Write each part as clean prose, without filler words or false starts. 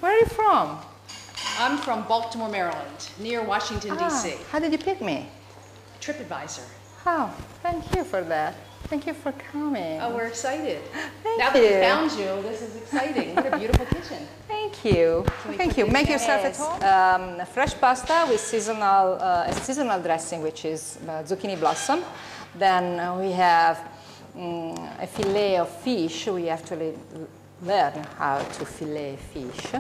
Where are you from? I'm from Baltimore, Maryland, near Washington, D.C. How did you pick me? TripAdvisor. Oh, thank you for that. Thank you for coming. Oh, we're excited. Thank now you. that we found you, this is exciting. What a beautiful kitchen. Thank you. Thank you. Make yourself at home. Fresh pasta with a seasonal dressing, which is zucchini blossom. Then we have a fillet of fish. We actually learn how to fillet fish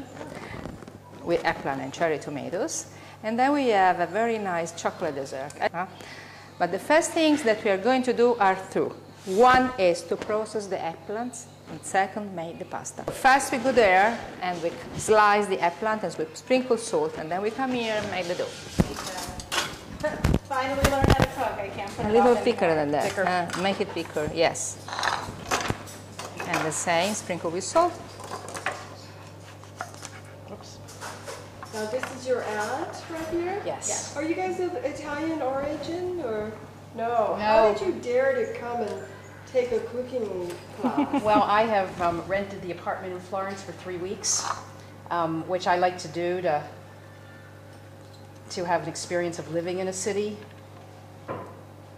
with eggplant and cherry tomatoes. And then we have a very nice chocolate dessert. But the first things that we are going to do are two. One is to process the eggplants, and second, make the pasta. First we go there and we slice the eggplant and we sprinkle salt, and then we come here and make the dough. Finally learned how to cook. I can't put A it little off thicker anymore. than that. Make it thicker, yes. And the same, sprinkle with salt. Oops. Now this is your aunt right here? Yes. Are you guys of Italian origin or no? No. How did you dare to come and take a cooking class? Well, I have rented the apartment in Florence for 3 weeks, which I like to do to have an experience of living in a city.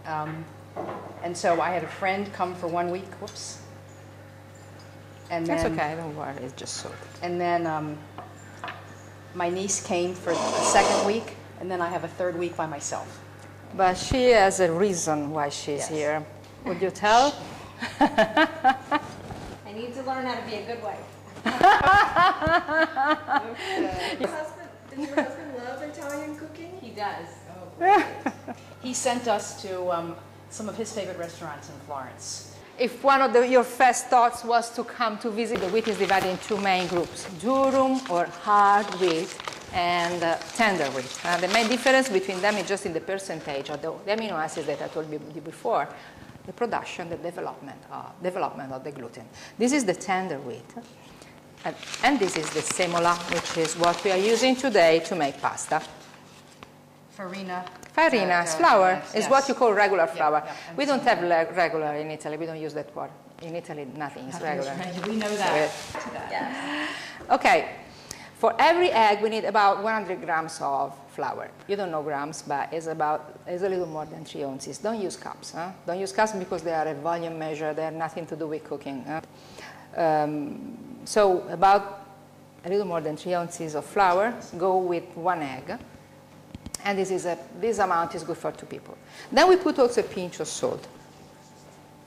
And so I had a friend come for 1 week. Whoops. And then, That's okay, don't worry, it's just salt. And then my niece came for the second week, and then I have a third week by myself. But she has a reason why she's here. Would you tell? I need to learn how to be a good wife. Okay. Does your husband love Italian cooking? He does. He sent us to some of his favorite restaurants in Florence. If one of your first thoughts was to come to visit, the wheat is divided in two main groups, durum or hard wheat and tender wheat. The main difference between them is just in the percentage of the amino acids that I told you before, the production, the development of the gluten. This is the tender wheat. And this is the semola, which is what we are using today to make pasta. Farina. Farina, flour, is yes. what you call regular flour. yeah, We don't have regular in Italy. We don't use that word. In Italy, nothing is regular. We know that. Yes. Okay, for every egg, we need about 100 grams of flour. You don't know grams, but it's a little more than 3 ounces. Don't use cups. Huh? Don't use cups because they are a volume measure. They have nothing to do with cooking. So about a little more than 3 ounces of flour. Go with 1 egg. And this amount is good for 2 people. Then we put also a pinch of salt.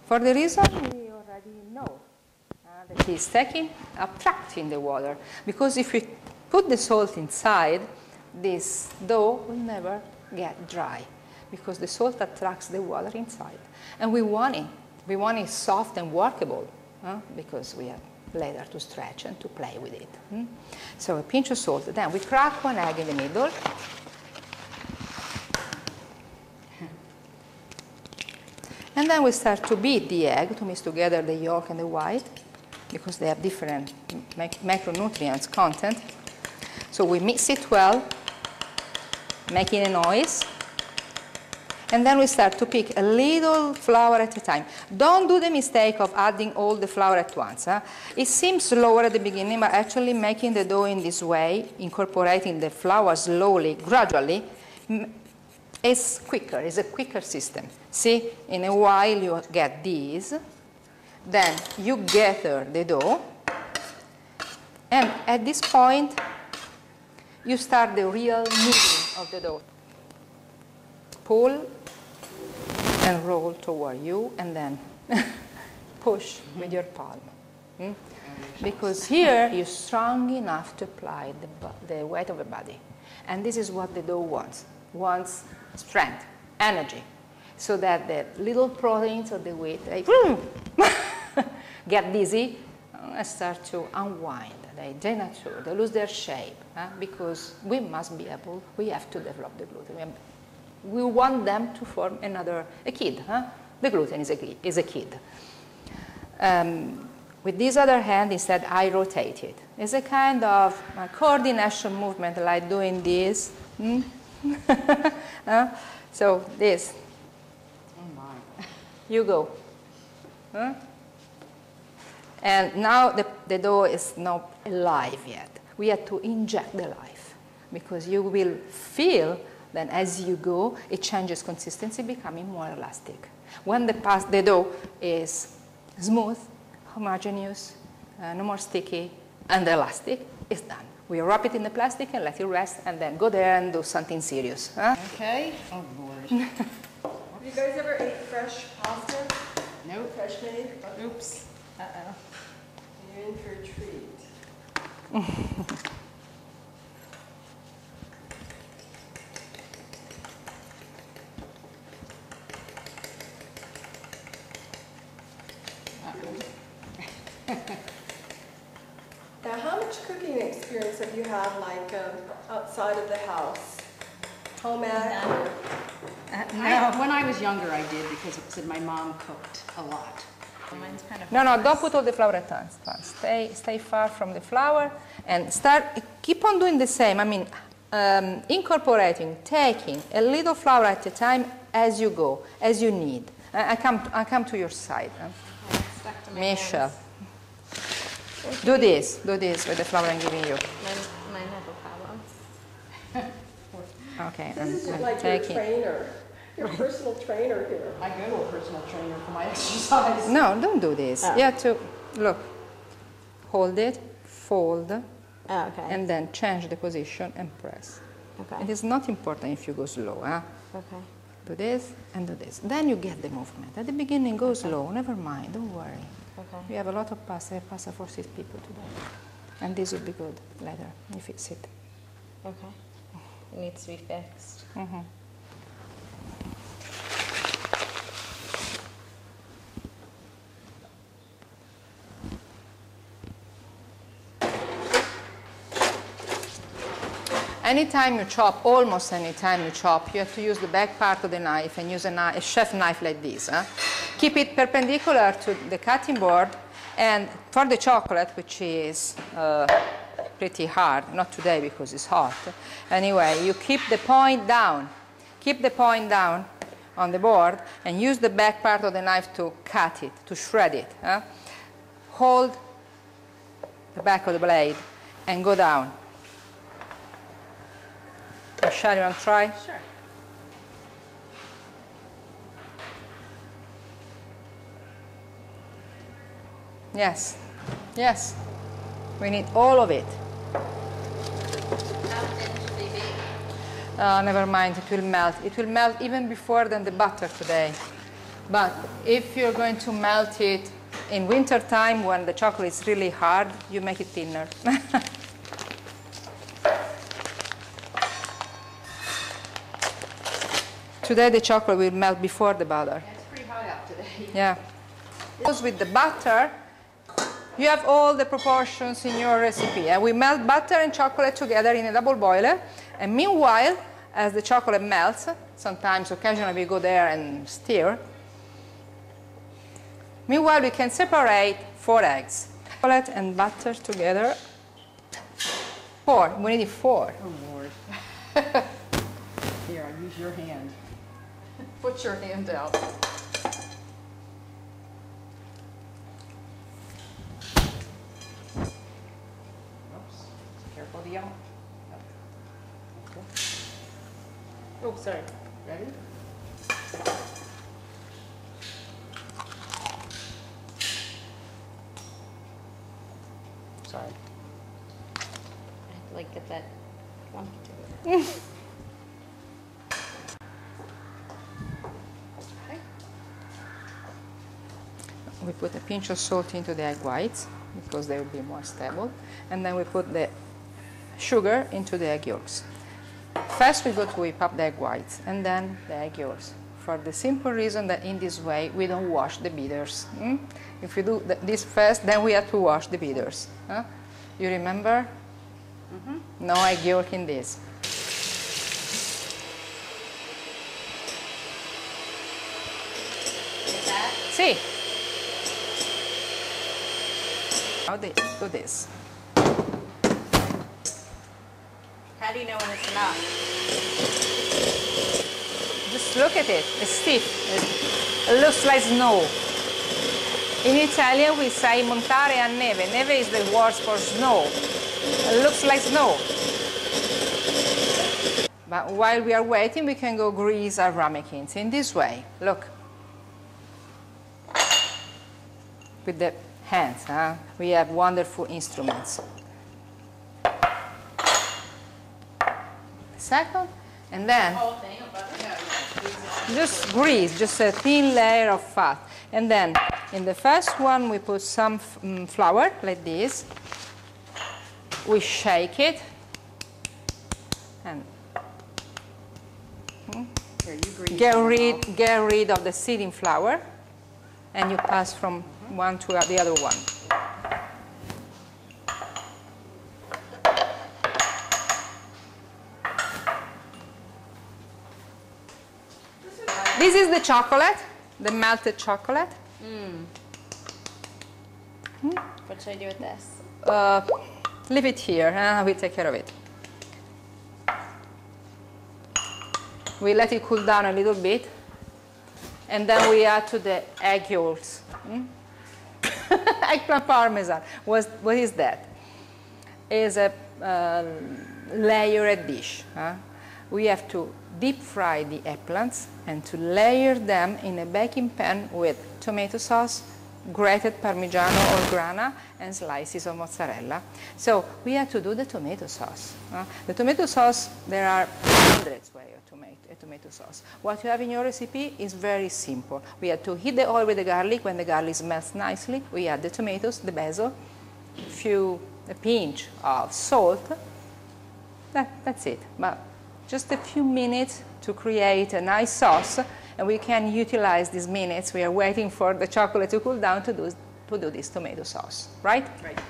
For the reason we already know, that is attracting the water. Because if we put the salt inside, this dough will never get dry. Because the salt attracts the water inside. And we want it. We want it soft and workable. Because we have later to stretch and to play with it. So a pinch of salt. Then we crack 1 egg in the middle. And then we start to beat the egg to mix together the yolk and the white because they have different macronutrients content. So we mix it well, making a noise. And then we start to pick a little flour at a time. Don't do the mistake of adding all the flour at once. It seems slower at the beginning, but actually making the dough in this way, incorporating the flour slowly, gradually, it's quicker. It's a quicker system. See, in a while you get these. Then you gather the dough. And at this point, you start the real kneading of the dough. Pull and roll toward you, and then push with your palm. Because here you're strong enough to apply the weight of the body. And this is what the dough wants strength, energy, so that the little proteins of the wheat get dizzy and start to unwind. They denature, they lose their shape, because we have to develop the gluten. We want them to form a kid. The gluten is a kid. With this other hand, instead, I rotate it. It's a kind of coordination movement, like doing this. So this. Oh my. You go. And now the dough is not alive yet. we had to inject the life, because you will feel that as you go, it changes consistency, becoming more elastic. When the dough is smooth, homogeneous, no more sticky, and elastic, it's done. We wrap it in the plastic and let it rest, and then go there and do something serious. Huh? Okay. Oh, Lord. Have you guys ever ate fresh pasta? Nope. Fresh made? Oops. Uh-oh. You're in for a treat. Now, how much cooking experience have you had, like, outside of the house? Home ec? When I was younger, I did, because it said my mom cooked a lot. Mine's kind of No, don't put all the flour at once. Stay far from the flour and keep on doing the same. I mean, incorporating, taking a little flour at a time as you go, as you need. I come to your side. stuck to my Michelle, hands. do this with the flour I'm giving you. Mine have a problem. Okay, This is and like your take it. trainer, your personal trainer here. I go to a personal trainer for my exercise. No, don't do this. Oh. You have to, look, hold it, fold, Oh, okay. and then change the position and press. Okay. It is not important if you go slow. Huh? Okay. Do this and do this. Then you get the movement. At the beginning, go slow. Never mind. Don't worry. Okay. We have a lot of pasta. I have pasta for 6 people today. And this will be good later. You fix it. Okay. It needs to be fixed. Mm-hmm. Anytime you chop, almost anytime you chop, you have to use the back part of the knife and use a chef knife like this. Huh? Keep it perpendicular to the cutting board, and for the chocolate, which is pretty hard, not today because it's hot. Anyway, you keep the point down. Keep the point down on the board and use the back part of the knife to cut it, to shred it. Huh? Hold the back of the blade and go down. Michelle, you want to try? Sure. Yes. Yes. We need all of it. How thin should they be? Never mind, it will melt. It will melt even before than the butter today. But if you're going to melt it in winter time when the chocolate is really hard, you make it thinner. Today the chocolate will melt before the butter. It's pretty hot out today. Yeah. Goes with the butter. You have all the proportions in your recipe. And we melt butter and chocolate together in a double boiler. And meanwhile, as the chocolate melts, sometimes occasionally we go there and stir. Meanwhile, we can separate 4 eggs. Chocolate and butter together. 4. We need 4. Oh, Lord. Here, I'll use your hand. Put your hand out. Oops. Careful of the yellow. Okay. Oh, sorry. Ready? Sorry. I have to like get that clumpy to it. We put a pinch of salt into the egg whites because they will be more stable. And then we put the sugar into the egg yolks. First we go to whip up the egg whites and then the egg yolks. For the simple reason that in this way we don't wash the bitters. If we do this first, then we have to wash the bitters. You remember? Mm-hmm. No egg yolk in this. Like that? See? Now do this. How do you know when it's enough? Just look at it. It's stiff. It looks like snow. In Italian we say montare a neve. Neve is the word for snow. It looks like snow. But while we are waiting, we can go grease our ramekins in this way. Look. With the hands, huh? We have wonderful instruments. Second, and then just grease, just a thin layer of fat. And then in the first one, we put some flour like this. We shake it, and Here, you grease get rid of the seeding flour, and you pass from one to the other one. This is the chocolate, the melted chocolate. What should I do with this? Leave it here, we take care of it. We let it cool down a little bit, and then we add to the egg yolks. Eggplant parmesan. What is that? It's a layered dish. We have to deep fry the eggplants and to layer them in a baking pan with tomato sauce, grated Parmigiano or grana, and slices of mozzarella. So we have to do the tomato sauce. The tomato sauce, there are hundreds of ways to make a tomato sauce. What you have in your recipe is very simple. We have to heat the oil with the garlic. When the garlic melts nicely, we add the tomatoes, the basil, a pinch of salt. That's it. But just a few minutes to create a nice sauce, and we can utilize these minutes. We are waiting for the chocolate to cool down to do this tomato sauce, right? Right.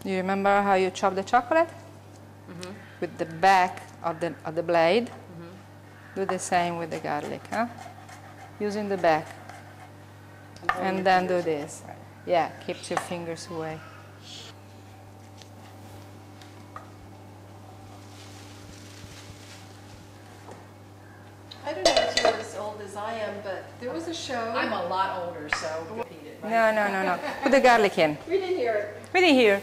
Do you remember how you chop the chocolate? With the back of the blade. Do the same with the garlic, using the back. And then do this. Right. Yeah, keeps your fingers away. I don't know if you're as old as I am, but there was a show. I'm a lot older, so repeat it. Right? No. Put the garlic in. We didn't hear it. Put it here.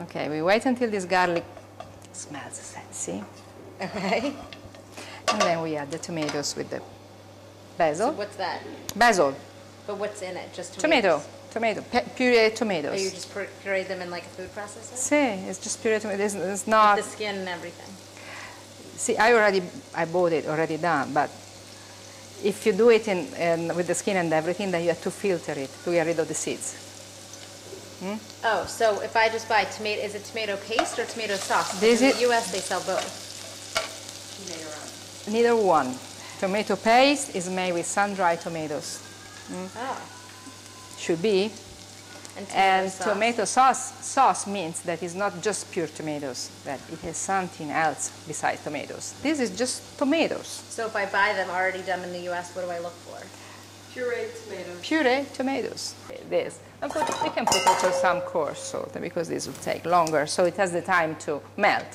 Okay, we wait until this garlic smells fancy. Okay. And then we add the tomatoes with the basil. So what's that? Basil. But what's in it? Just tomatoes? Tomato. Pureed tomatoes. Or you just puree them in like a food processor? See, it's just pureed tomatoes. It's not. The skin and everything. See, I bought it already done, but if you do it with the skin and everything, then you have to filter it to get rid of the seeds. Oh, so if I just buy tomato, is it tomato paste or tomato sauce? This In is- the U.S. they sell both. Neither one. Tomato paste is made with sun-dried tomatoes. Oh. Should be. And tomato sauce means that it's not just pure tomatoes, that it has something else besides tomatoes. This is just tomatoes. So if I buy them already done in the U.S., what do I look for? Pureed tomatoes. Pureed tomatoes. This. We can put also some coarse salt because this will take longer, so it has the time to melt.